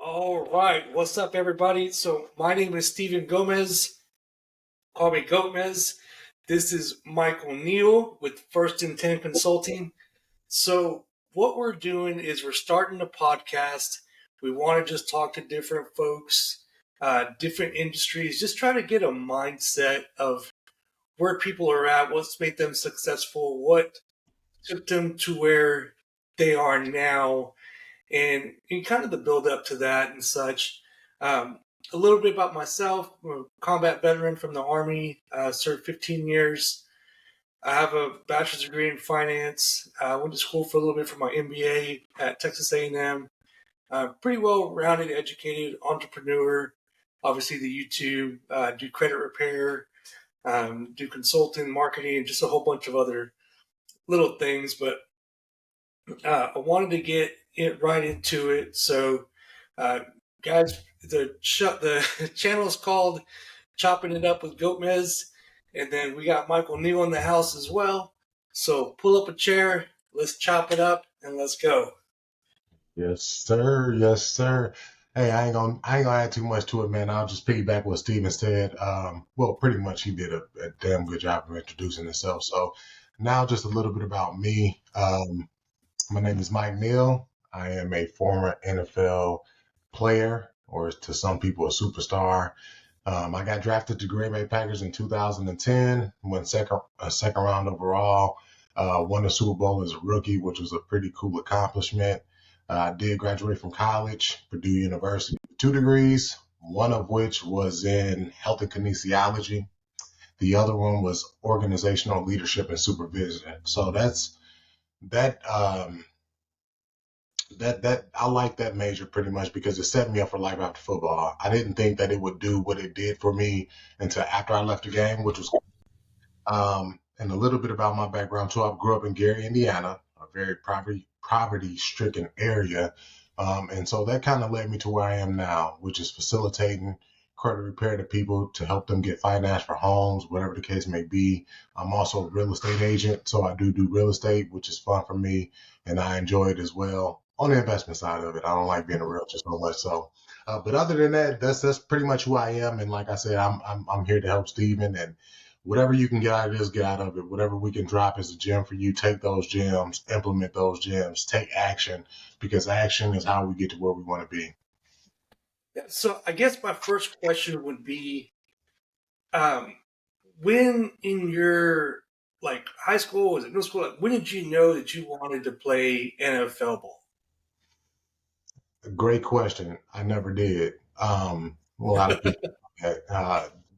All right, what's up, everybody? So my name is Steven Gomez. Call me Gomez. This is Michael Neal with First and Ten Consulting. So what we're doing is we're starting a podcast. We want to just talk to different folks, different industries, just try to get a mindset of where people are at, what's made them successful, what took them to where they are now, and kind of the build up to that and such. Um, a little bit about myself. I'm a combat veteran from the Army, served 15 years. I have a bachelor's degree in finance. I went to school for a little bit for my MBA at Texas A&M. Pretty well-rounded, educated entrepreneur. Obviously, the YouTube, do credit repair, do consulting, marketing, and just a whole bunch of other little things. But I wanted to get it right into it. So, uh, guys, the channel is called Chopping It Up with Gomez, and then we got Michael Neal in the house as well. So pull up a chair, let's chop it up, and let's go. Yes, sir. Yes, sir. Hey, I ain't gonna add too much to it, man. I'll just piggyback what Steven said. Well, pretty much he did a damn good job of introducing himself. So now just a little bit about me. My name is Mike Neal. I am a former NFL player, or to some people, a superstar. I got drafted to Green Bay Packers in 2010, went a second round overall, won the Super Bowl as a rookie, which was a pretty cool accomplishment. I did graduate from college, Purdue University, with 2 degrees, one of which was in health and kinesiology. The other one was organizational leadership and supervision. So that that I like that major pretty much because it set me up for life after football. I didn't think that it would do what it did for me until after I left the game, which was and a little bit about my background too. I grew up in Gary, Indiana, a very poverty stricken area, and so that kind of led me to where I am now, which is facilitating credit repair to people to help them get finance for homes, whatever the case may be. I'm also a real estate agent, so I do real estate, which is fun for me, and I enjoy it as well. On the investment side of it, I don't like being a realtor so much. So, but other than that, that's pretty much who I am. And like I said, I'm here to help Steven, and whatever you can get out of this, get out of it. Whatever we can drop as a gem for you, take those gems, implement those gems, take action, because action is how we get to where we want to be. So I guess my first question would be, um, when in your like high school, was it middle school? Like, when did you know that you wanted to play NFL ball? Great question. I never did. A lot of people.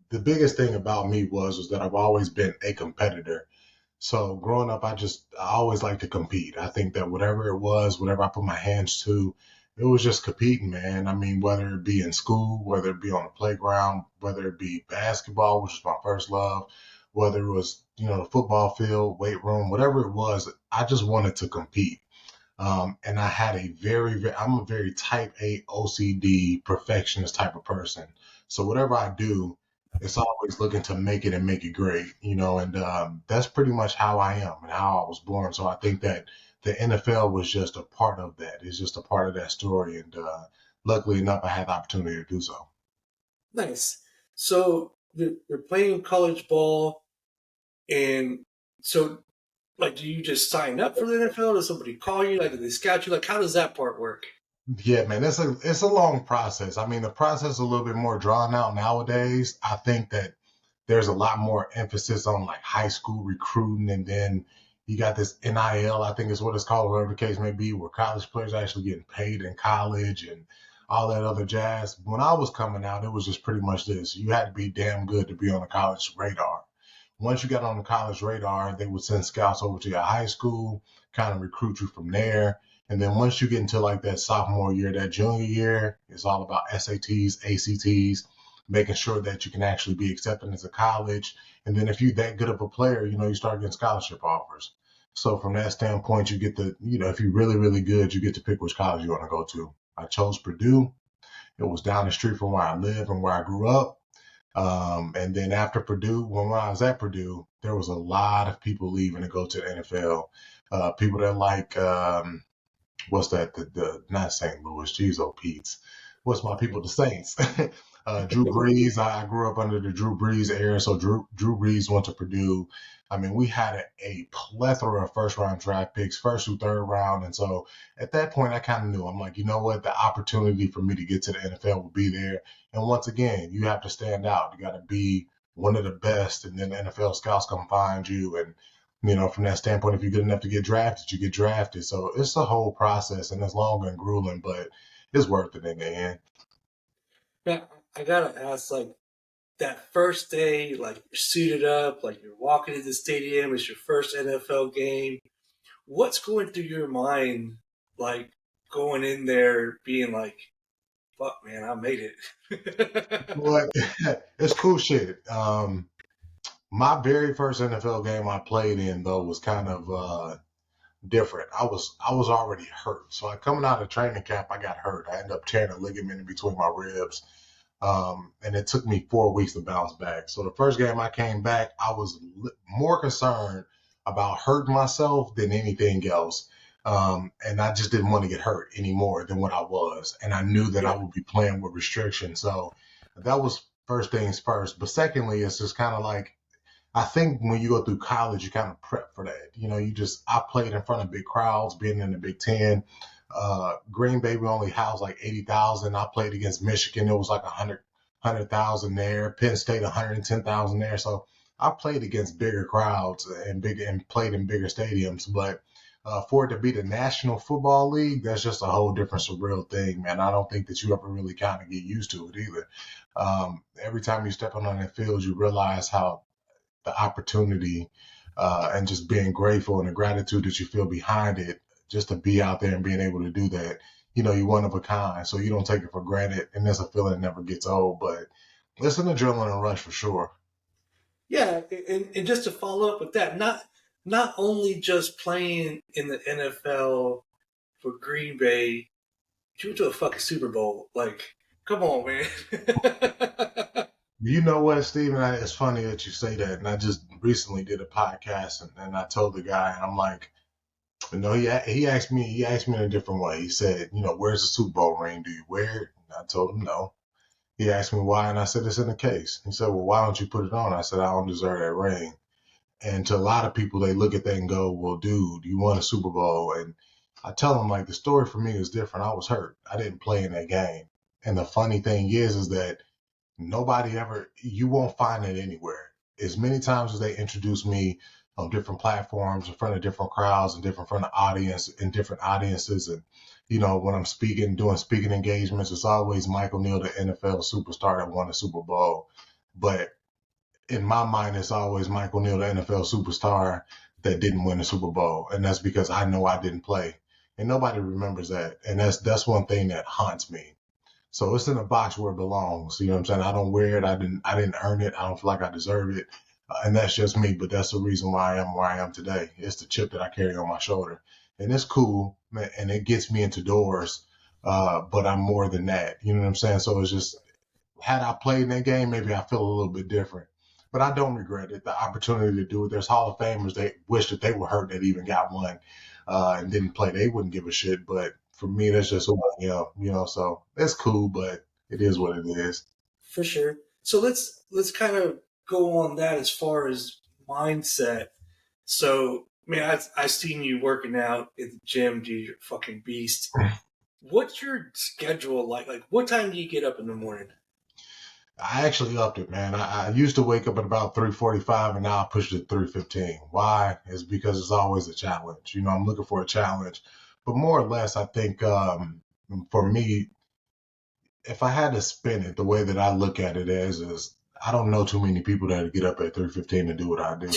The biggest thing about me was that I've always been a competitor. So growing up, I always liked to compete. I think that whatever it was, whatever I put my hands to, it was just competing, man. I mean, whether it be in school, whether it be on the playground, whether it be basketball, which was my first love, whether it was, the football field, weight room, whatever it was, I just wanted to compete. And I had I'm a very type A OCD perfectionist type of person. So whatever I do, it's always looking to make it and make it great, and that's pretty much how I am and how I was born. So I think that the NFL was just a part of that. It's just a part of that story. And luckily enough, I had the opportunity to do so. Nice. So you're playing college ball, and so like, do you just sign up for the NFL? Does somebody call you? Like, do they scout you? Like, how does that part work? Yeah, man, it's a long process. I mean, the process is a little bit more drawn out nowadays. I think that there's a lot more emphasis on like high school recruiting, and then you got this NIL, I think is what it's called, whatever the case may be, where college players are actually getting paid in college and all that other jazz. When I was coming out, it was just pretty much this: you had to be damn good to be on the college radar. Once you got on the college radar, they would send scouts over to your high school, kind of recruit you from there, and then once you get into like that sophomore year, that junior year, it's all about SATs, ACTs, making sure that you can actually be accepted into college. And then if you're that good of a player, you start getting scholarship offers. So from that standpoint, you get if you're really, really good, you get to pick which college you want to go to. I chose Purdue. It was down the street from where I live and where I grew up. And then after Purdue, when I was at Purdue, there was a lot of people leaving to go to the NFL. People that like what's that? The not St. Louis, geez, oh Pete's. what's my people, the Saints. Drew Brees, I grew up under the Drew Brees era, so Drew Brees went to Purdue. I mean, we had a plethora of first round draft picks, first through third round, and so at that point, I kind of knew. I'm like, you know what, the opportunity for me to get to the NFL will be there. And once again, you have to stand out. You got to be one of the best, and then the NFL scouts come find you, and from that standpoint, if you're good enough to get drafted, you get drafted. So it's a whole process, and it's long and grueling, but it's worth it in the end. Now, I gotta ask, like, that first day, like, you're suited up, like, you're walking to the stadium, it's your first NFL game. What's going through your mind, like, going in there being like, fuck, man, I made it? But it's cool shit. My very first NFL game I played in though was kind of different. I was already hurt, so coming out of training camp, I got hurt. I ended up tearing a ligament in between my ribs, and it took me 4 weeks to bounce back. So the first game I came back, I was more concerned about hurting myself than anything else. And I just didn't want to get hurt any more than what I was. And I knew that I Yeah, would be playing with restrictions. So that was first things first. But secondly, it's just kind of like, I think when you go through college, you kind of prep for that. I played in front of big crowds, being in the Big Ten. Green Bay, we only housed like 80,000. I played against Michigan. It was like 100,000 there. Penn State, 110,000 there. So I played against bigger crowds and played in bigger stadiums. But for it to be the National Football League, that's just a whole different surreal thing, man. I don't think that you ever really kind of get used to it either. Every time you step on that field, you realize how the opportunity and just being grateful and the gratitude that you feel behind it, just to be out there and being able to do that. You're one of a kind, so you don't take it for granted, and that's a feeling that never gets old. But it's an adrenaline rush for sure. yeah, and just to follow up with that, not only just playing in the NFL for Green Bay, you went to a fucking Super Bowl. Like, come on, man. You know what, Stephen? It's funny that you say that. And I just recently did a podcast, and I told the guy, and I'm like, he asked me in a different way. He said, where's the Super Bowl ring? Do you wear it? And I told him no. He asked me why, and I said it's in the case. He said, well, why don't you put it on? I said, I don't deserve that ring. And to a lot of people, they look at that and go, well, dude, you won a Super Bowl. And I tell them, like, the story for me is different. I was hurt. I didn't play in that game. And the funny thing is that nobody ever, you won't find it anywhere. As many times as they introduce me on different platforms in front of different crowds and different front of audience in different audiences, and when I'm speaking, doing speaking engagements, it's always Michael Neal, the NFL superstar that won the Super Bowl. But in my mind, it's always Michael Neal, the NFL superstar that didn't win the Super Bowl, and that's because I know I didn't play, and nobody remembers that, and that's one thing that haunts me. So it's in a box where it belongs. You know what I'm saying? I don't wear it. I didn't earn it. I don't feel like I deserve it. And that's just me. But that's the reason why I am where I am today. It's the chip that I carry on my shoulder. And it's cool, man, and it gets me into doors. But I'm more than that. You know what I'm saying? So it's just, had I played in that game, maybe I feel a little bit different. But I don't regret it. The opportunity to do it. There's Hall of Famers that wish that they were hurt that even got one and didn't play. They wouldn't give a shit. But for me, that's just who I am. So it's cool, but it is what it is. For sure. So let's kind of go on that as far as mindset. So, man, I seen you working out at the gym, dude. You're a fucking beast. What's your schedule like? Like, what time do you get up in the morning? I actually upped it, man. I used to wake up at about 3:45, and now I pushed it to 3:15. Why? Is because it's always a challenge. I'm looking for a challenge, but more or less, I think for me, if I had to spin it, the way that I look at it is I don't know too many people that get up at 3:15 to do what I do.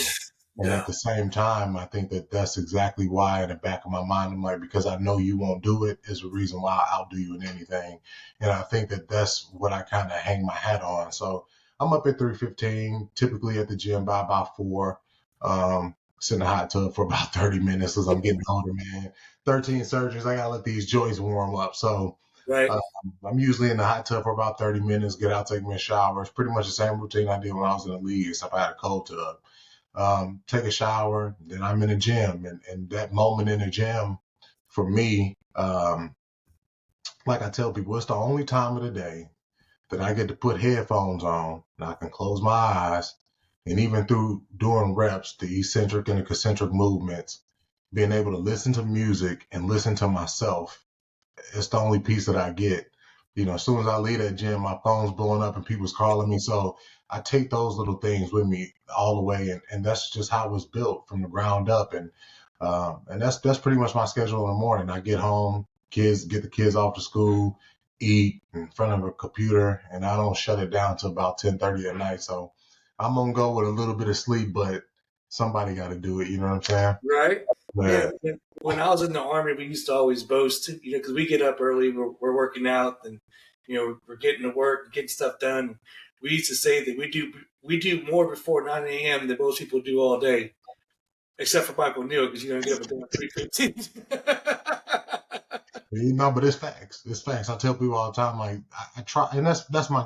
And No, at the same time, I think that that's exactly why in the back of my mind, I'm like, because I know you won't do it is the reason why I'll do you in anything. And I think that that's what I kind of hang my hat on. So I'm up at 3:15, typically at the gym by about 4. Sit in the hot tub for about 30 minutes as I'm getting older, man. 13 surgeries. I got to let these joints warm up. So right? uh, I'm usually in the hot tub for about 30 minutes, get out, take me a shower. It's pretty much the same routine I did when I was in the league, except I had a cold tub. Take a shower, then I'm in the gym. And that moment in the gym, for me, like I tell people, it's the only time of the day that I get to put headphones on and I can close my eyes. And even through doing reps, the eccentric and the concentric movements, being able to listen to music and listen to myself, it's the only piece that I get. As soon as I leave that gym, my phone's blowing up and people's calling me. So I take those little things with me all the way, and that's just how it was built from the ground up. And that's pretty much my schedule in the morning. I get home, get the kids off to school, eat in front of a computer, and I don't shut it down till about 10:30 at night. So I'm gonna go with a little bit of sleep, but somebody got to do it. You know what I'm saying? Right. But Man, when I was in the Army, we used to always boast, because we get up early, we're working out, and we're getting to work, getting stuff done. We used to say that we do more before 9 a.m. than most people do all day, except for Michael Neal, because you don't get up until 3:15. But it's facts. It's facts. I tell people all the time, like I try, and that's my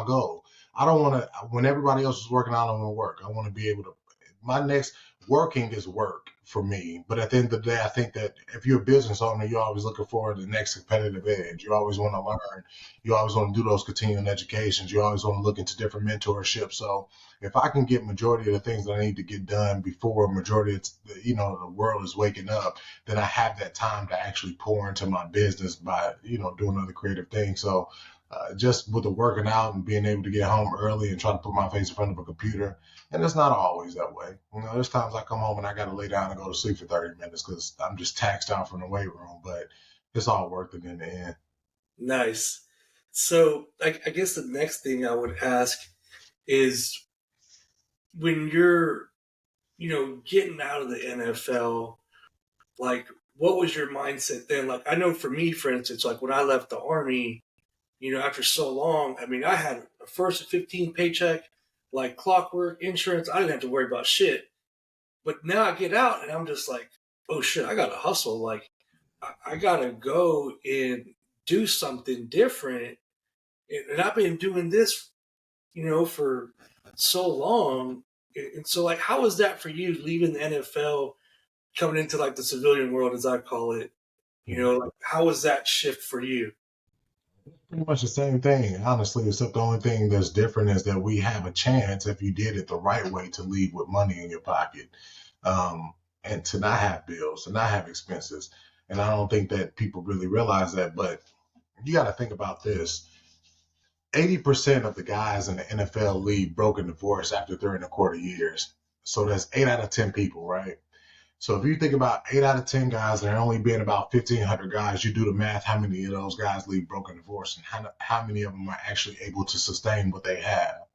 goal. I don't want to. When everybody else is working, I don't want to work. I want to be able to. My next working is work for me. But at the end of the day, I think that if you're a business owner, you're always looking for the next competitive edge. You always want to learn. You always want to do those continuing educations. You always want to look into different mentorships. So if I can get majority of the things that I need to get done before majority of the world is waking up, then I have that time to actually pour into my business by, doing other creative things. So just with the working out and being able to get home early and try to put my face in front of a computer, and it's not always that way. There's times I come home and I got to lay down and go to sleep for 30 minutes because I'm just taxed out from the weight room, but it's all worth it in the end. Nice. So I guess the next thing I would ask is, when you're, getting out of the NFL, like, what was your mindset then? Like, I know for me, for instance, like when I left the Army, after so long, I mean, I had a first and 15 paycheck, like clockwork, insurance. I didn't have to worry about shit. But now I get out and I'm just like, oh shit, I gotta hustle. Like, I gotta go and do something different. And I've been doing this, for so long. And so, like, how was that for you, leaving the NFL, coming into like the civilian world, as I call it? Like, how was that shift for you? Pretty much the same thing, honestly, except the only thing that's different is that we have a chance, if you did it the right way, to leave with money in your pocket, and to not have bills, to not have expenses. And I don't think that people really realize that. But you got to think about this: 80% of the guys in the NFL leave broken divorce after 3.25 years. So that's 8 out of 10 people, right? So if you think about 8 out of 10 guys, there only being about 1,500 guys, you do the math, how many of those guys leave broken divorce and how many of them are actually able to sustain what they have.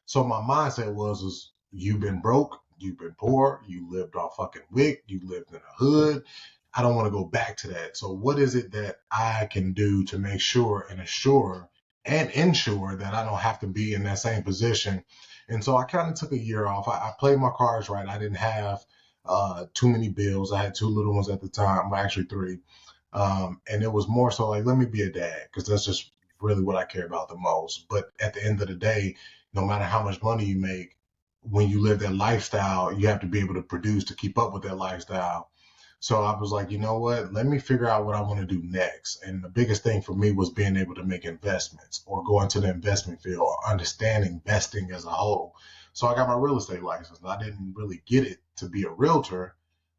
So my mindset was you've been broke, you've been poor, you lived off fucking WIC, you lived in a hood. I don't want to go back to that. So what is it that I can do to make sure and assure and ensure that I don't have to be in that same position? And so I kind of took a year off. I played my cards right. I didn't have too many bills. I had two little ones at the time, well, actually three. And it was more so like, let me be a dad, because that's just really what I care about the most. But at the end of the day, no matter how much money you make, when you live that lifestyle, you have to be able to produce to keep up with that lifestyle. So I was like, you know what? Let me figure out what I want to do next. And the biggest thing for me was being able to make investments or go into the investment field or understand investing as a whole. So I got my real estate license. I didn't really get it to be a realtor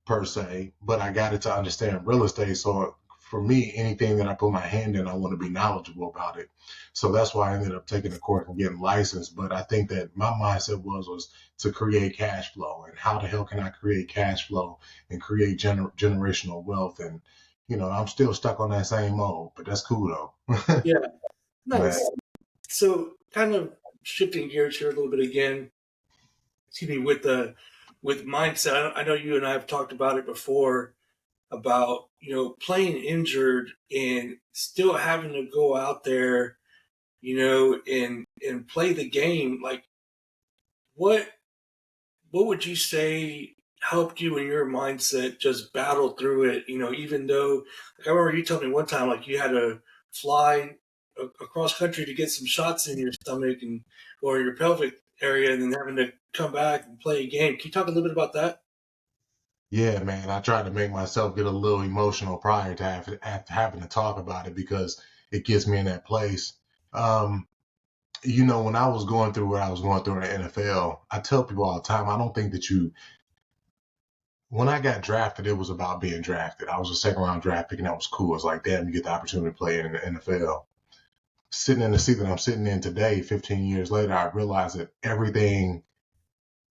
per se, but I got it to understand real estate. So for me, anything that I put my hand in, I want to be knowledgeable about it. So that's why I ended up taking the course and getting licensed. But I think that my mindset was to create cash flow, and how the hell can I create cash flow and create generational wealth? And I'm still stuck on that same mode, but that's cool though. Yeah, Man, nice. So, kind of shifting gears here a little bit again. Excuse me, with mindset. I know you and I have talked about it before, about playing injured and still having to go out there, and play the game. Like, what what would you say helped you in your mindset just battle through it? Even though, like, I remember you told me one time, like, you had to fly across country to get some shots in your stomach and or your pelvic area, and then having to come back and play a game. Can you talk a little bit about that? yeah, man, I tried to make myself get a little emotional prior to having to talk about it, because it gets me in that place. Um, when I was going through what I was going through in the NFL, I tell people all the time, I don't think that when I got drafted, it was about being drafted. I was a second round draft pick, and that was cool. It's like, damn, you get the opportunity to play in the NFL. Sitting in the seat that I'm sitting in today, 15 years later, I realized that everything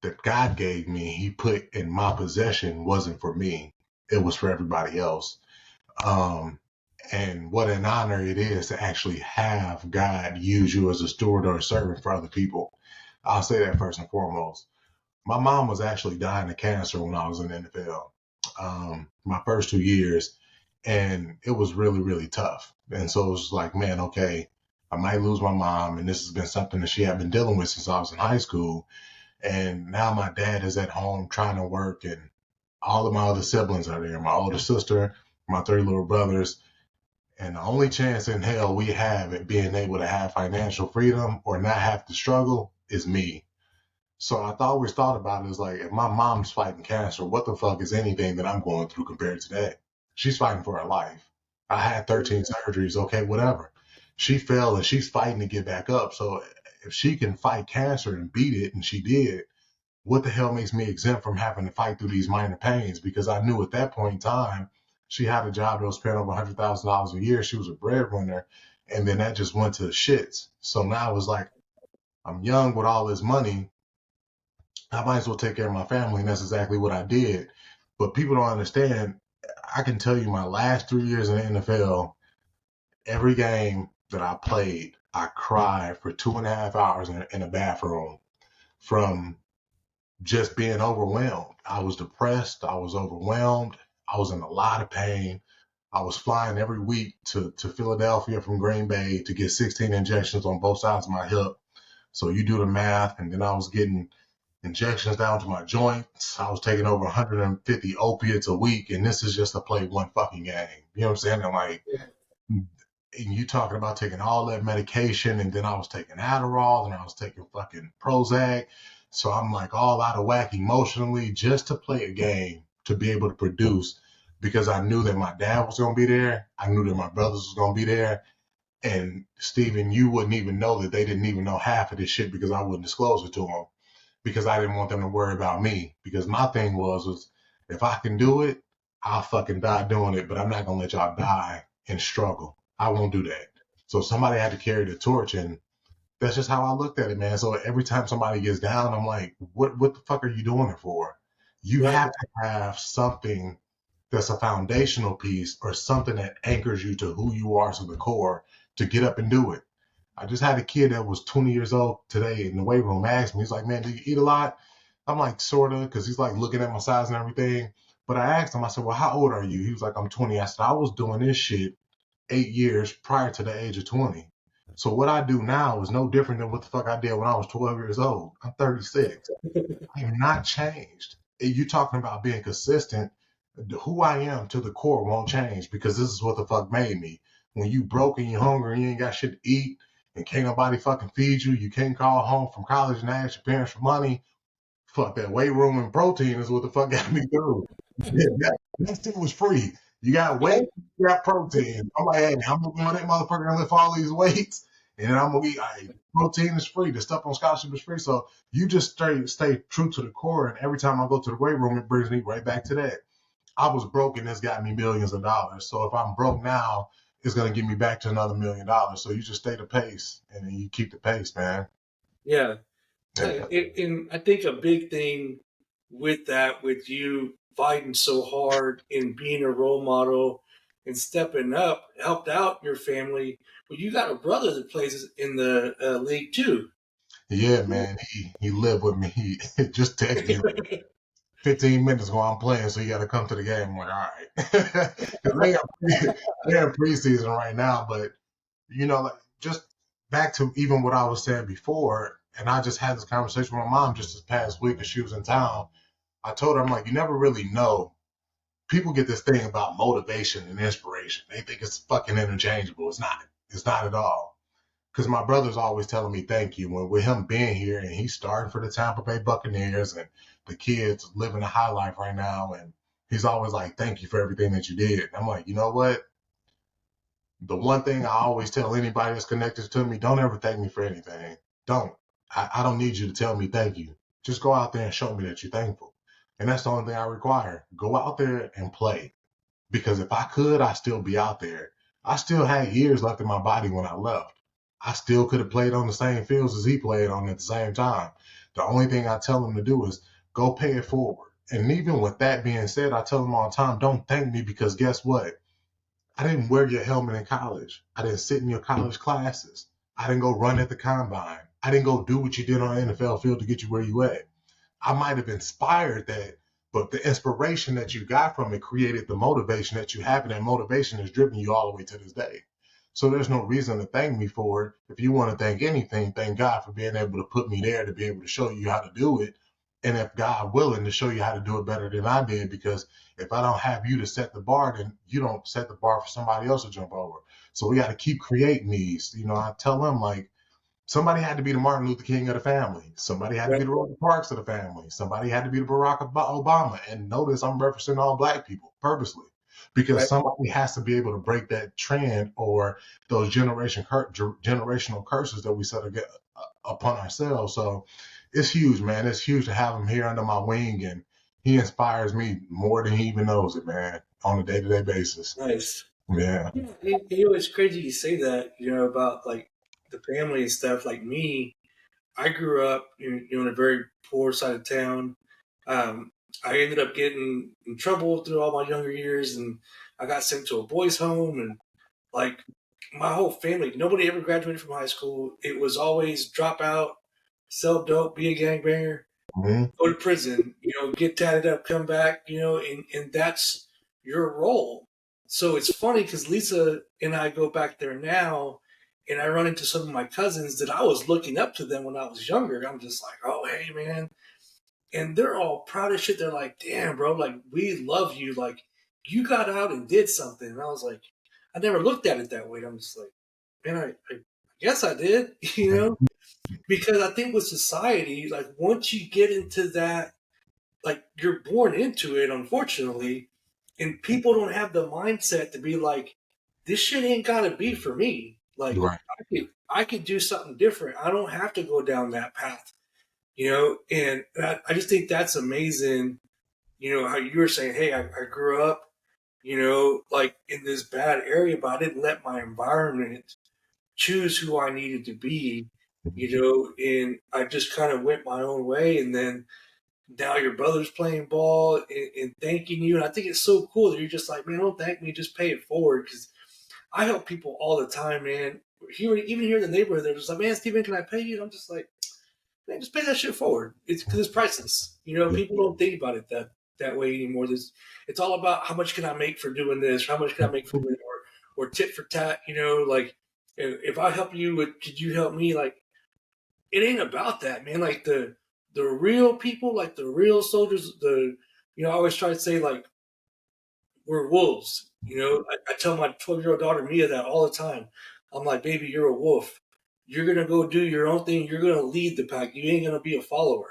that God gave me, He put in my possession, wasn't for me. It was for everybody else. Um, and what an honor it is to actually have God use you as a steward or a servant for other people. I'll say that first and foremost. My mom was actually dying of cancer when I was in the NFL, my first 2 years, and it was really, really tough. And so it was like, man, okay, I might lose my mom, and this has been something that she had been dealing with since I was in high school. And now my dad is at home trying to work, and all of my other siblings are there. My older sister, my three little brothers, and the only chance in hell we have at being able to have financial freedom or not have to struggle is me. So I always thought about it as like, if my mom's fighting cancer, what the fuck is anything that I'm going through compared to that? She's fighting for her life. I had 13 surgeries, okay, whatever. She fell and she's fighting to get back up. So if she can fight cancer and beat it, and she did, what the hell makes me exempt from having to fight through these minor pains? Because I knew at that point in time, she had a job that was paying over $100,000 a year. She was a breadwinner. And then that just went to shits. So now it was like, I'm young with all this money. I might as well take care of my family. And that's exactly what I did. But people don't understand. I can tell you my last 3 years in the NFL, every game that I played, I cried for 2.5 hours in a bathroom from just being overwhelmed. I was depressed. I was overwhelmed. I was in a lot of pain. I was flying every week to Philadelphia from Green Bay to get 16 injections on both sides of my hip. So you do the math. And then I was getting injections down to my joints. I was taking over 150 opiates a week. And this is just to play one fucking game. You know what I'm saying? And like, and you talking about taking all that medication, and then I was taking Adderall, and I was taking fucking Prozac. So I'm like all out of whack emotionally just to play a game, to be able to produce, because I knew that my dad was going to be there. I knew that my brothers was going to be there. And Steven, you wouldn't even know that they didn't even know half of this shit because I wouldn't disclose it to them, because I didn't want them to worry about me. Because my thing was if I can do it, I'll fucking die doing it, but I'm not gonna let y'all die and struggle. I won't do that. So somebody had to carry the torch, and that's just how I looked at it, man. So every time somebody gets down, I'm like, what the fuck are you doing it for? You Right. have to have something that's a foundational piece, or something that anchors you to who you are to the core, to get up and do it. I just had a kid that was 20 years old today in the weight room ask me, he's like, man, do you eat a lot? I'm like, sort of, because he's like looking at my size and everything. But I asked him, I said, well, how old are you? He was like, I'm 20. I said, I was doing this shit 8 years prior to the age of 20. So what I do now is no different than what the fuck I did when I was 12 years old. I'm 36. I am not changed. You talking about being consistent. Who I am to the core won't change, because this is what the fuck made me. When you broke and you hungry and you ain't got shit to eat and can't nobody fucking feed you, you can't call home from college and ask your parents for money. Fuck, that weight room and protein is what the fuck got me through. That shit was free. You got weight, you got protein. I'm like, hey, I'm gonna go in that motherfucker and lift all these weights, and then I'm gonna eat. Protein is free. The stuff on scholarship is free. So you just stay true to the core. And every time I go to the weight room, it brings me right back to that. I was broke, and this got me millions of dollars. So if I'm broke now, it's gonna get me back to another $1 million. So you just stay the pace, and then you keep the pace, man. Yeah. Yeah. And I think a big thing with that, with you fighting so hard and being a role model and stepping up, helped out your family. But you got a brother that plays in the league too. Yeah, man. He lived with me. He just texted me 15 minutes while I'm playing, so you got to come to the game. I'm like, all right, because they're in preseason right now. But like, just back to even what I was saying before, and I just had this conversation with my mom just this past week, because she was in town. I told her, I'm like, you never really know. People get this thing about motivation and inspiration. They think it's fucking interchangeable. It's not. It's not at all. Because my brother's always telling me thank you. When with him being here, and he's starting for the Tampa Bay Buccaneers, and the kids living a high life right now, and he's always like, thank you for everything that you did. And I'm like, you know what? The one thing I always tell anybody that's connected to me, don't ever thank me for anything. Don't. I don't need you to tell me thank you. Just go out there and show me that you're thankful. And that's the only thing I require. Go out there and play. Because if I could, I'd still be out there. I still had years left in my body when I left. I still could have played on the same fields as he played on at the same time. The only thing I tell him to do is go pay it forward. And even with that being said, I tell him all the time, don't thank me because guess what? I didn't wear your helmet in college. I didn't sit in your college classes. I didn't go run at the combine. I didn't go do what you did on the NFL field to get you where you at. I might have inspired that, but the inspiration that you got from it created the motivation that you have, and that motivation has driven you all the way to this day. So there's no reason to thank me for it. If you want to thank anything, thank God for being able to put me there to be able to show you how to do it. And if God willing to show you how to do it better than I did, because if I don't have you to set the bar, then you don't set the bar for somebody else to jump over. So we got to keep creating these. I tell them like, somebody had to be the Martin Luther King of the family. Somebody had to Right. be the Rosa Parks of the family. Somebody had to be the Barack Obama. And notice I'm referencing all black people purposely because Right. somebody has to be able to break that trend or those generational curses that we set upon ourselves. So it's huge, man. It's huge to have him here under my wing, and he inspires me more than he even knows it, man, on a day-to-day basis. Nice. Yeah. Yeah, it's crazy you say that, about like the family and stuff. Like me, I grew up, in a very poor side of town. Um, I ended up getting in trouble through all my younger years, and I got sent to a boys' home, and like my whole family, nobody ever graduated from high school. It was always drop out, sell dope, be a gangbanger, Mhm. go to prison, get tatted up, come back, and that's your role. So it's funny because Lisa and I go back there now, and I run into some of my cousins that I was looking up to them when I was younger. I'm just like, oh, hey, man. And they're all proud as shit. They're like, damn, bro, like, we love you. Like, you got out and did something. And I was like, I never looked at it that way. I'm just like, man, I guess I did, because I think with society, like, once you get into that, like you're born into it, unfortunately, and people don't have the mindset to be like, this shit ain't gotta be for me. Like Right. I could do something different. I don't have to go down that path, And I just think that's amazing. How you were saying, hey, I grew up, like in this bad area, but I didn't let my environment choose who I needed to be, and I just kind of went my own way, and then now your brother's playing ball and thanking you. And I think it's so cool that you're just like, man, don't thank me, just pay it forward. Because I help people all the time, man. Even here in the neighborhood, they're just like, man, Steven, can I pay you? And I'm just like, man, just pay that shit forward. It's because it's priceless. Yeah. People don't think about it that way anymore. It's all about how much can I make for doing this, or how much can I make for doing, or tit for tat. Like if I help you, could you help me? Like it ain't about that, man. Like the real people, like the real soldiers, I always try to say like we're wolves. I tell my 12-year-old daughter Mia that all the time. I'm like, baby, you're a wolf. You're gonna go do your own thing. You're gonna lead the pack. You ain't gonna be a follower.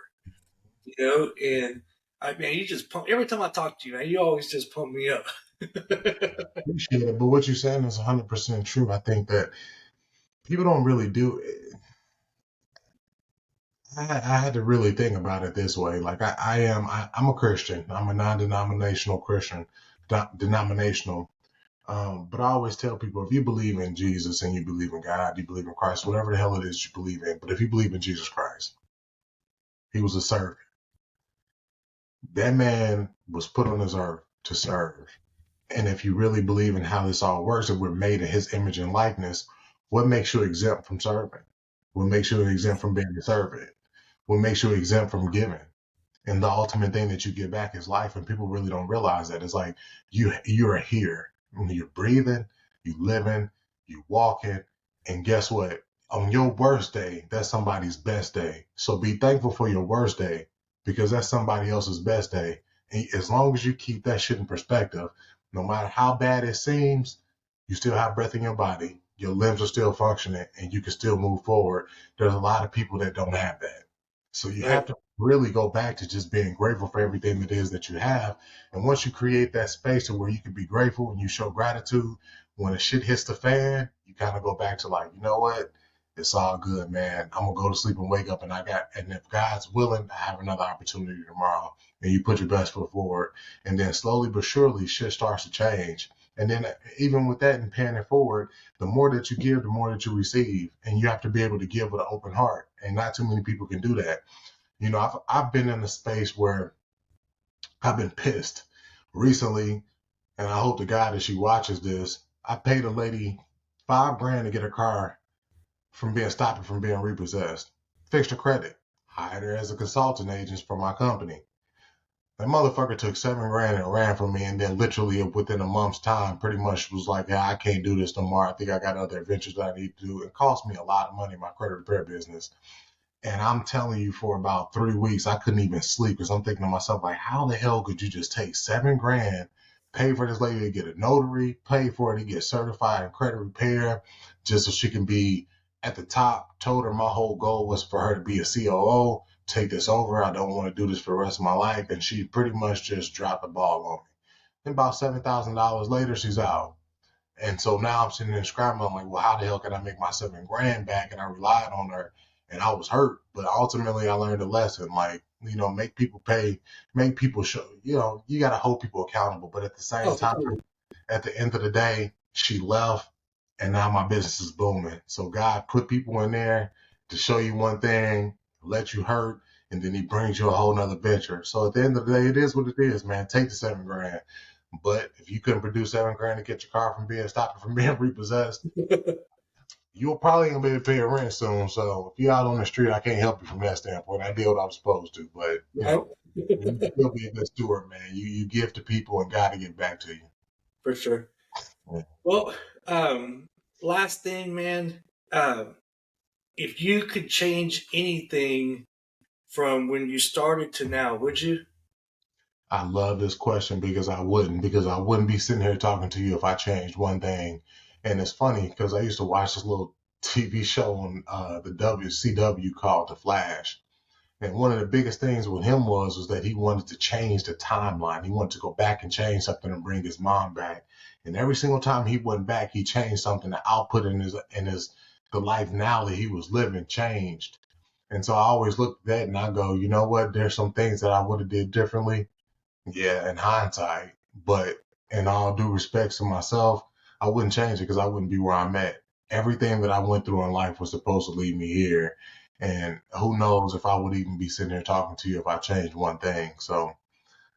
And I man, you just pump every time I talk to you, man. You always just pump me up. Appreciate it. But what you're saying is 100% true. I think that people don't really do it. I had to really think about it this way. Like I'm a Christian. I'm a non-denominational Christian, denominational. But I always tell people, if you believe in Jesus and you believe in God, you believe in Christ, whatever the hell it is you believe in. But if you believe in Jesus Christ, he was a servant. That man was put on this earth to serve. And if you really believe in how this all works, and we're made in his image and likeness, what makes you exempt from serving? What makes you exempt from being a servant? What makes you exempt from giving? And the ultimate thing that you get back is life. And people really don't realize that. It's like you're here. You're breathing, you living, you walking. And guess what? On your worst day, that's somebody's best day. So be thankful for your worst day because that's somebody else's best day. And as long as you keep that shit in perspective, no matter how bad it seems, you still have breath in your body, your limbs are still functioning, and you can still move forward. There's a lot of people that don't have that. So you have Right. to really go back to just being grateful for everything that is that you have. And once you create that space to where you can be grateful and you show gratitude, when the shit hits the fan, you kind of go back to like, you know what? It's all good, man. I'm gonna go to sleep and wake up, and if God's willing, I have another opportunity tomorrow. And you put your best foot forward, and then slowly but surely, shit starts to change. And then even with that and paying it forward, the more that you give, the more that you receive, and you have to be able to give with an open heart. And not too many people can do that. I've been in a space where I've been pissed recently, and I hope to God that she watches this. I paid a lady $5 grand to get her car from being stopped from being repossessed. Fixed her credit. Hired her as a consultant agent for my company. That motherfucker took $7 grand and ran from me, and then literally within a month's time, pretty much was like, "Yeah, I can't do this no more. I think I got other adventures that I need to do." It cost me a lot of money in my credit repair business. And I'm telling you, for about 3 weeks, I couldn't even sleep because I'm thinking to myself, like, how the hell could you just take $7 grand, pay for this lady to get a notary, pay for her to get certified in credit repair, just so she can be at the top? Told her my whole goal was for her to be a COO, take this over. I don't want to do this for the rest of my life. And she pretty much just dropped the ball on me. And about $7,000 later, she's out. And so now I'm sitting there scrambling. I'm like, well, how the hell can I make my $7 grand back? And I relied on her, and I was hurt. But ultimately, I learned a lesson. Like, make people pay, make people show. You got to hold people accountable. But at the same Oh, for time, sure. at the end of the day, she left, and now my business is booming. So God put people in there to show you one thing, let you hurt, and then He brings you a whole nother venture. So at the end of the day, it is what it is, man. Take the $7 grand. But if you couldn't produce $7 grand to get your car from being stopped from being repossessed, you'll probably gonna be able to pay your rent soon. So if you're out on the street, I can't help you from that standpoint. I did what I was supposed to, but Right? you still be a good steward, man. You give to people, and God to give back to you. For sure. Yeah. Well, last thing, man. If you could change anything from when you started to now, would you? I love this question because I wouldn't be sitting here talking to you if I changed one thing. And it's funny because I used to watch this little TV show on the WCW called The Flash. And one of the biggest things with him was that he wanted to change the timeline. He wanted to go back and change something and bring his mom back. And every single time he went back, he changed something. The output in his the life now that he was living changed. And so I always look at that and I go, you know what? There's some things that I would have did differently. Yeah, in hindsight, but in all due respects to myself, I wouldn't change it because I wouldn't be where I'm at. Everything that I went through in life was supposed to lead me here. And who knows if I would even be sitting here talking to you if I changed one thing. So,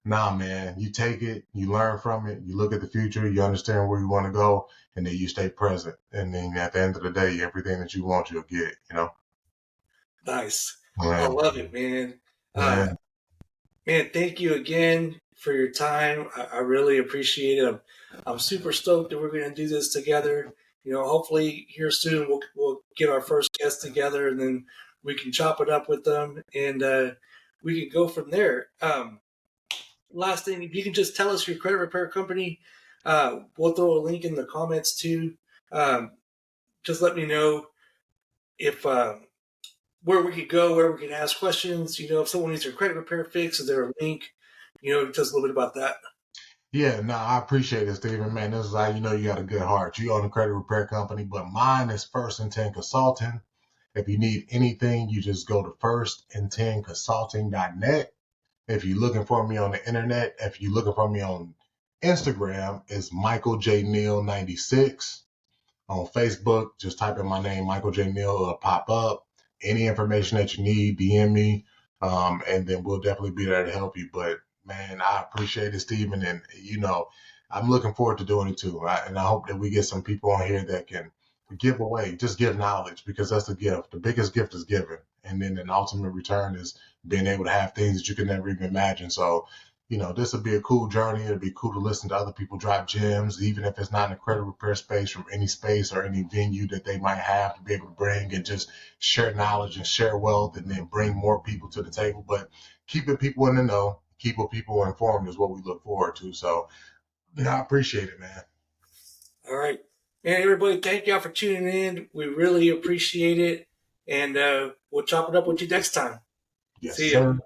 nah, man, you take it, you learn from it, you look at the future, you understand where you want to go, and then you stay present. And then at the end of the day, everything that you want, you'll get. Nice. I Man, love it, man. Uh, man, man, thank you again for your time. I really appreciate it. I'm super stoked that we're going to do this together. Hopefully here soon we'll get our first guest together, and then we can chop it up with them, and we can go from there. Last thing, if you can just tell us your credit repair company, we'll throw a link in the comments too. Um, just let me know if where we could go, where we can ask questions. If someone needs their credit repair fix, is there a link? Just a little bit about that. Yeah, no, I appreciate it, Stephen. Man, this is how you know you got a good heart. You own a credit repair company, but mine is First and 10 Consulting. If you need anything, you just go to firstand10consulting.net. If you're looking for me on the internet, if you're looking for me on Instagram, it's Michael J. Neal 96. On Facebook, just type in my name, Michael J. Neal, it'll pop up. Any information that you need, DM me, and then we'll definitely be there to help you. But man, I appreciate it, Stephen, and I'm looking forward to doing it too. And I hope that we get some people on here that can give away, just give knowledge because that's the gift. The biggest gift is giving, and then an ultimate return is being able to have things that you can never even imagine. So this would be a cool journey. It'd be cool to listen to other people drop gems, even if it's not in the credit repair space, from any space or any venue that they might have to be able to bring and just share knowledge and share wealth and then bring more people to the table. But keeping people in the know, keeping people informed is what we look forward to. So, I appreciate it, man. All right. And everybody, thank y'all for tuning in. We really appreciate it. And we'll chop it up with you next time. Yes, See ya. sir.